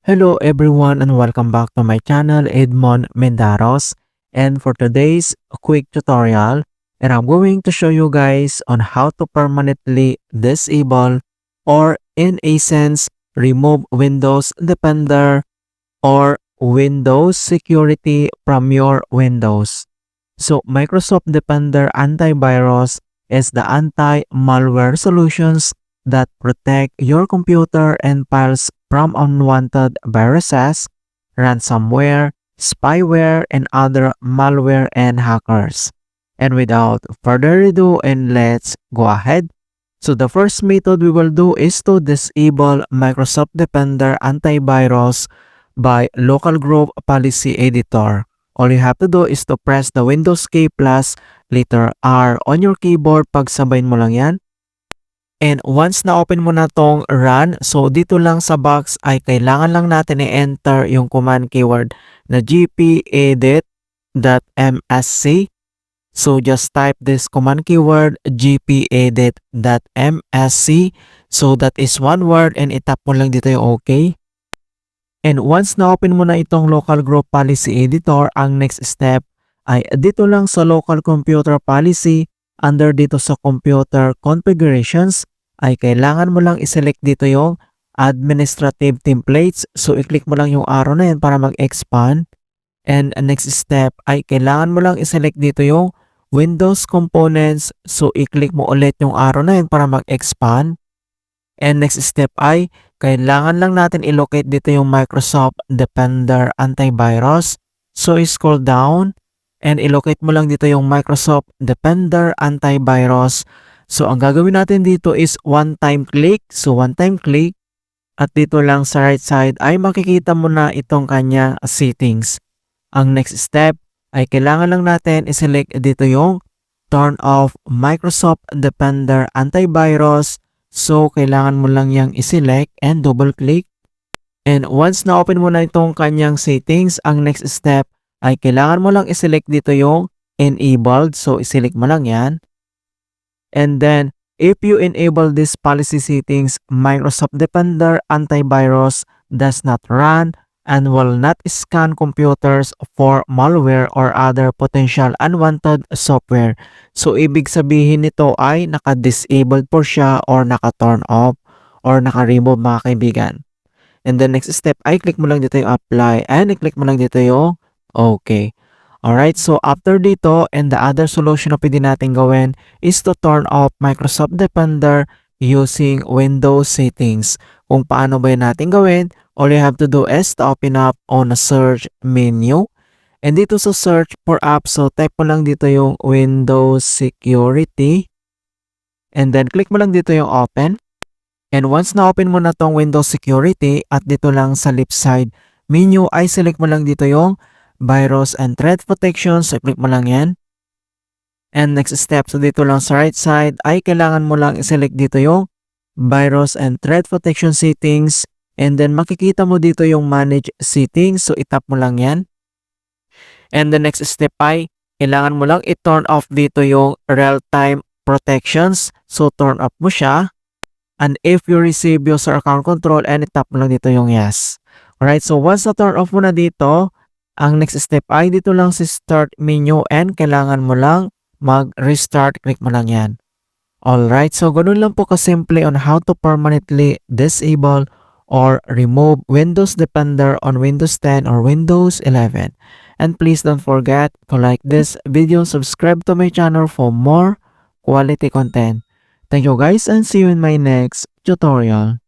Hello everyone and welcome back to my channel Edmond Mendaros, and for today's quick tutorial, and I'm going to show you guys on how to permanently disable or in a sense remove Windows Defender or Windows Security from your Windows. So Microsoft Defender Antivirus is the anti-malware solutions that protect your computer and files from unwanted viruses, ransomware, spyware, and other malware and hackers. And without further ado, and let's go ahead. So the first method we will do is to disable Microsoft Defender Antivirus by Local Group Policy Editor. All you have to do is to press the Windows key plus letter R on your keyboard. Pagsabayin mo lang yan. And once na-open mo na tong run, so dito lang sa box ay kailangan lang natin i-enter yung command keyword na gpedit.msc. So just type this command keyword gpedit.msc. So that is one word and itap mo lang dito yung OK. And once na-open mo na itong Local Group Policy Editor, ang next step ay dito lang sa Local Computer Policy. Under dito sa Computer Configurations ay kailangan mo lang i-select dito yung Administrative Templates. So i-click mo lang yung arrow na yan para mag-expand. And next step ay kailangan mo lang i-select dito yung Windows Components. So i-click mo ulit yung arrow na yan para mag-expand. And next step ay kailangan lang natin i-locate dito yung Microsoft Defender Antivirus. So i-scroll down. And ilocate mo lang dito yung Microsoft Defender Antivirus. So ang gagawin natin dito is one-time click. So one-time click. At dito lang sa right side ay makikita mo na itong kanya settings. Ang next step ay kailangan lang natin i-select dito yung turn off Microsoft Defender Antivirus. So kailangan mo lang yang i-select and double click. And once na open mo na itong kanyang settings, ang next step ay kailangan mo lang i-select dito yung enabled. So, i-select mo lang yan. And then, if you enable this policy settings, Microsoft Defender Antivirus does not run and will not scan computers for malware or other potential unwanted software. So, ibig sabihin nito ay naka-disabled po siya or naka-turn off or naka-remove mga kaibigan. And the next step ay click mo lang dito yung apply and i-click mo lang dito yung okay. Alright, so after dito, and the other solution na pwede natin gawin is to turn off Microsoft Defender using Windows settings. Kung paano ba yun natin gawin, all you have to do is to open up on a search menu. And dito sa search for apps, so type mo lang dito yung Windows Security. And then click mo lang dito yung open. And once na open mo na tong Windows Security, at dito lang sa left side menu ay select mo lang dito yung Virus and Threat Protection. So, click mo lang yan. And next step, so dito lang sa right side, ay kailangan mo lang i-select dito yung Virus and Threat Protection Settings. And then, makikita mo dito yung Manage Settings. So, itap mo lang yan. And the next step ay, kailangan mo lang i-turn off dito yung Real-Time Protections. So, turn off mo siya. And if you receive user account control, and itap mo lang dito yung yes. Alright, so once na turn off mo na dito, ang next step ay dito lang sa start menu and kailangan mo lang mag-restart. Click mo lang yan. Alright, so ganun lang po kasimple on how to permanently disable or remove Windows Defender on Windows 10 or Windows 11. And please don't forget to like this video, subscribe to my channel for more quality content. Thank you guys and see you in my next tutorial.